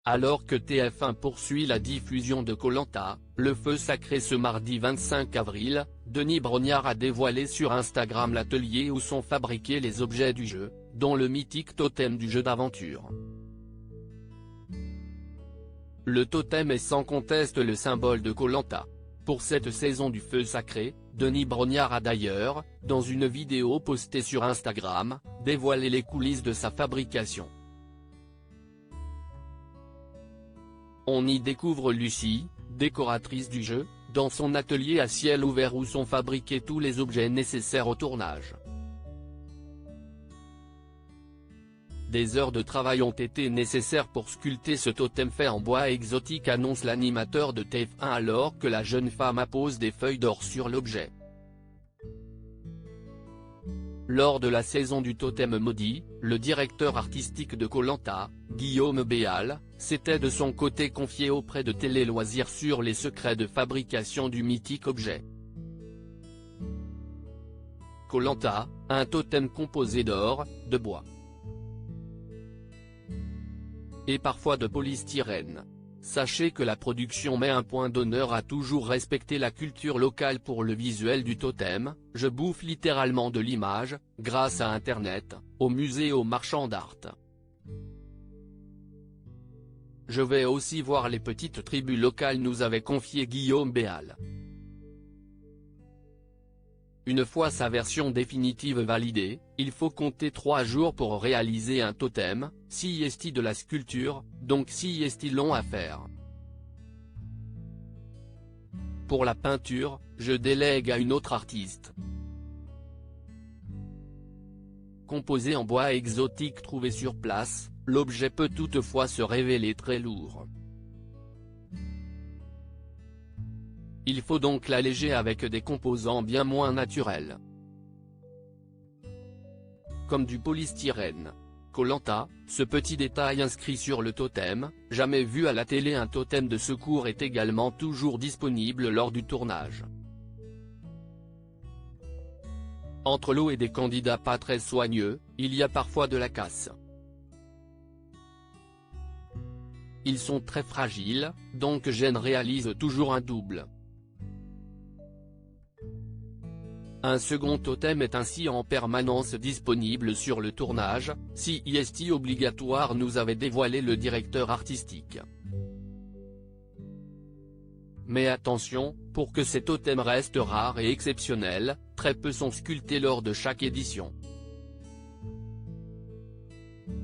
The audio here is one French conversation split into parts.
Alors que TF1 poursuit la diffusion de Koh Lanta, le feu sacré ce mardi 25 avril, Denis Brognard a dévoilé sur Instagram l'atelier où sont fabriqués les objets du jeu, dont le mythique totem du jeu d'aventure. Le totem est sans conteste le symbole de Koh Lanta. Pour cette saison du feu sacré, Denis Brognard a d'ailleurs, dans une vidéo postée sur Instagram, dévoilé les coulisses de sa fabrication. On y découvre Lucie, décoratrice du jeu, dans son atelier à ciel ouvert où sont fabriqués tous les objets nécessaires au tournage. Des heures de travail ont été nécessaires pour sculpter ce totem fait en bois exotique, annonce l'animateur de TF1 alors que la jeune femme appose des feuilles d'or sur l'objet. Lors de la saison du totem maudit, le directeur artistique de Koh Lanta, Guillaume Béal, s'était de son côté confié auprès de Télé Loisirs sur les secrets de fabrication du mythique objet. Koh Lanta, un totem composé d'or, de bois et parfois de polystyrène. Sachez que la production met un point d'honneur à toujours respecter la culture locale pour le visuel du totem. Je bouffe littéralement de l'image, grâce à Internet, aux musées et aux marchands d'art. Je vais aussi voir les petites tribus locales, nous avait confié Guillaume Béal. Une fois sa version définitive validée, il faut compter 3 jours pour réaliser un totem, 6 est de la sculpture, donc 6 est long à faire. Pour la peinture, je délègue à une autre artiste. Composé en bois exotique trouvé sur place, l'objet peut toutefois se révéler très lourd. Il faut donc l'alléger avec des composants bien moins naturels, comme du polystyrène. Koh Lanta, ce petit détail inscrit sur le totem, jamais vu à la télé. Un totem de secours est également toujours disponible lors du tournage. Entre l'eau et des candidats pas très soigneux, il y a parfois de la casse. Ils sont très fragiles, donc Jen réalise toujours un double. Un second totem est ainsi en permanence disponible sur le tournage, si est obligatoire, nous avait dévoilé le directeur artistique. Mais attention, pour que ces totems restent rares et exceptionnels, très peu sont sculptés lors de chaque édition.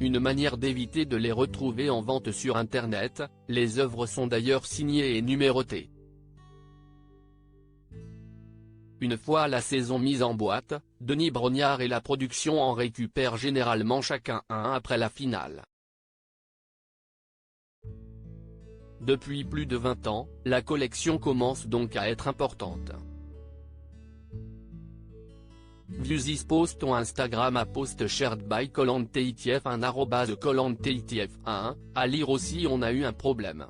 Une manière d'éviter de les retrouver en vente sur Internet, les œuvres sont d'ailleurs signées et numérotées. Une fois la saison mise en boîte, Denis Brognard et la production en récupèrent généralement chacun un après la finale. Depuis plus de 20 ans, la collection commence donc à être importante. View this post on Instagram à post shared by @KolantaITF1 @KolantaITF1, à lire aussi. On a eu un problème.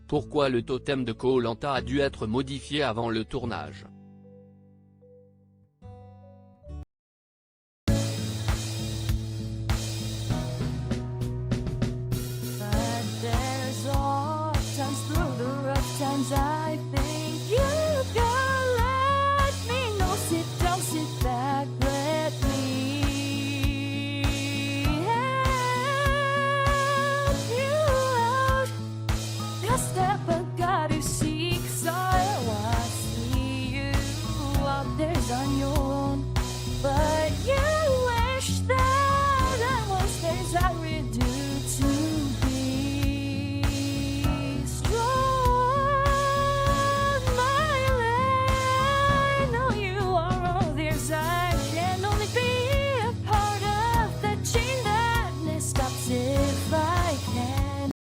Pourquoi le totem de Koh Lanta a dû être modifié avant le tournage?